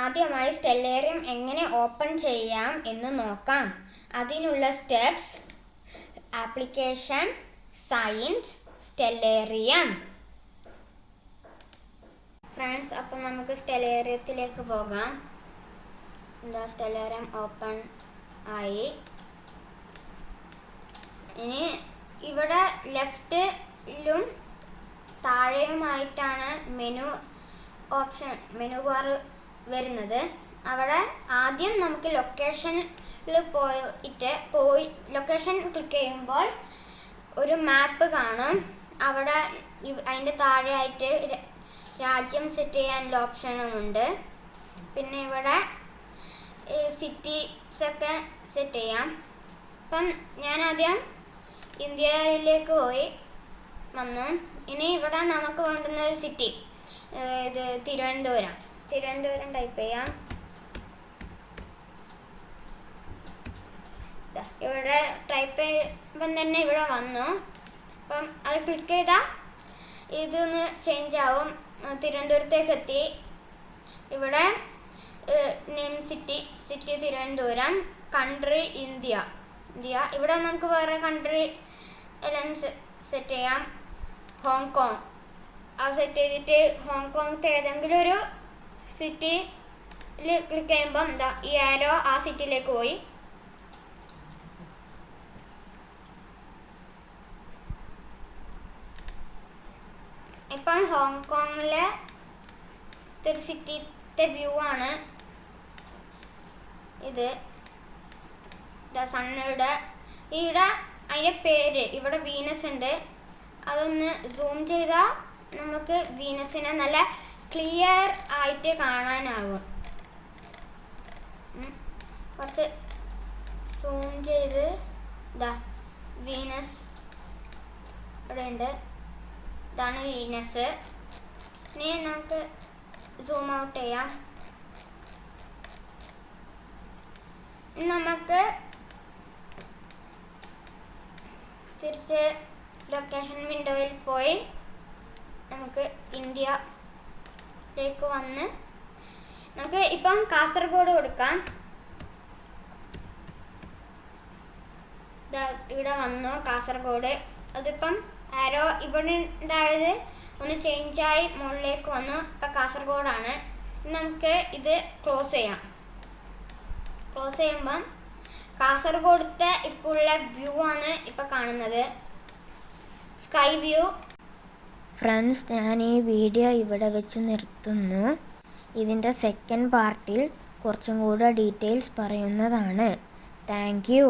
ആദ്യമായി സ്റ്റെല്ലേറിയം എങ്ങനെ ഓപ്പൺ ചെയ്യാം എന്ന് നോക്കാം. അതിനുള്ള steps: application, science, Stellarium. Friends, അപ്പം നമുക്ക് സ്റ്റെല്ലേറിയത്തിലേക്ക് പോകാം. സ്റ്റെല്ലേറിയം ഓപ്പൺ ആയി. ഇനി ഇവിടെ ലെഫ്റ്റിലും താഴെയുമായിട്ടാണ് മെനു ബാർ വരുന്നത്. അവിടെ ആദ്യം നമുക്ക് ലൊക്കേഷനിൽ ലൊക്കേഷൻ ക്ലിക്ക് ചെയ്യുമ്പോൾ ഒരു മാപ്പ് കാണും. അവിടെ അതിൻ്റെ താഴെയായിട്ട് രാജ്യം സെറ്റ് ചെയ്യാനുള്ള ഓപ്ഷനുമുണ്ട്. പിന്നെ ഇവിടെ സിറ്റീസൊക്കെ സെറ്റ് ചെയ്യാം. അപ്പം ഞാനാദ്യം ഇന്ത്യയിലേക്ക് വന്നു. ഇനി ഇവിടെ നമുക്ക് വേണ്ടുന്ന ഒരു സിറ്റി, ഇത് തിരുവനന്തപുരം ടൈപ്പ് ചെയ്യാം. ഇവിടെ ടൈപ്പ് ചെയ്യുമ്പം തന്നെ ഇവിടെ വന്നു. അപ്പം അത് ക്ലിക്ക് ചെയ്താൽ ഇതൊന്ന് ചേഞ്ച് ആവും. തിരുവനന്തപുരത്തേക്ക് എത്തി. ഇവിടെ name city Thiruvananthapuram, country India. ഇവിടെ നമുക്ക് വേറെ കൺട്രി എല്ലാം സെറ്റ് ചെയ്യാം. ഹോങ്കോങ് അത് സെറ്റ് ചെയ്തിട്ട് ഹോങ്കോങ്ങത്തെ ഏതെങ്കിലും ഒരു സിറ്റിയിൽ ക്ലിക്ക് ചെയ്യുമ്പം ഈ ആരോ ആ സിറ്റിയിലേക്ക് പോയി. ഇപ്പം ഹോങ്കോങ്ങിലെ ഒരു സിറ്റിത്തെ വ്യൂ ആണ് ഇത്. സണ്ണിയുടെ ഇവിടെ അതിൻ്റെ പേര് ഇവിടെ വീനസ് ഉണ്ട്. അതൊന്ന് സൂം ചെയ്താൽ നമുക്ക് വീനസിനെ നല്ല ക്ലിയർ ആയിട്ട് കാണാനാവും. കുറച്ച് സൂം ചെയ്ത് വീനസ് ഇവിടെ ഉണ്ട്. ഇതാണ് വീനസ്. ഇനി നമുക്ക് സൂം ഔട്ട് ചെയ്യാം. നമുക്ക് തിരിച്ച് ലൊക്കേഷൻ വിൻഡോയിൽ പോയി നമുക്ക് ഇന്ത്യയിലേക്ക് വന്ന് നമുക്ക് ഇപ്പം കാസർഗോഡ് കൊടുക്കാം. ഇവിടെ വന്നു കാസർഗോഡ്. അതിപ്പം ആരോ ഇവിടെ ഉണ്ടായത് ഒന്ന് ചേഞ്ചായി മുകളിലേക്ക് വന്നു. ഇപ്പം കാസർഗോഡാണ്. നമുക്ക് ഇത് ക്ലോസ് ചെയ്യാം. ക്ലോസ് ചെയ്യുമ്പം കാസർഗോഡത്തെ ഇപ്പോൾ ഉള്ള വ്യൂ ആണ് ഇപ്പം കാണുന്നത്, സ്കൈ വ്യൂ. ഫ്രണ്ട്സ്, ഞാൻ ഈ വീഡിയോ ഇവിടെ വെച്ച് നിർത്തുന്നു. ഇതിൻ്റെ സെക്കൻഡ് പാർട്ടിൽ കുറച്ചും കൂടെ ഡീറ്റെയിൽസ് പറയുന്നതാണ്. Thank you.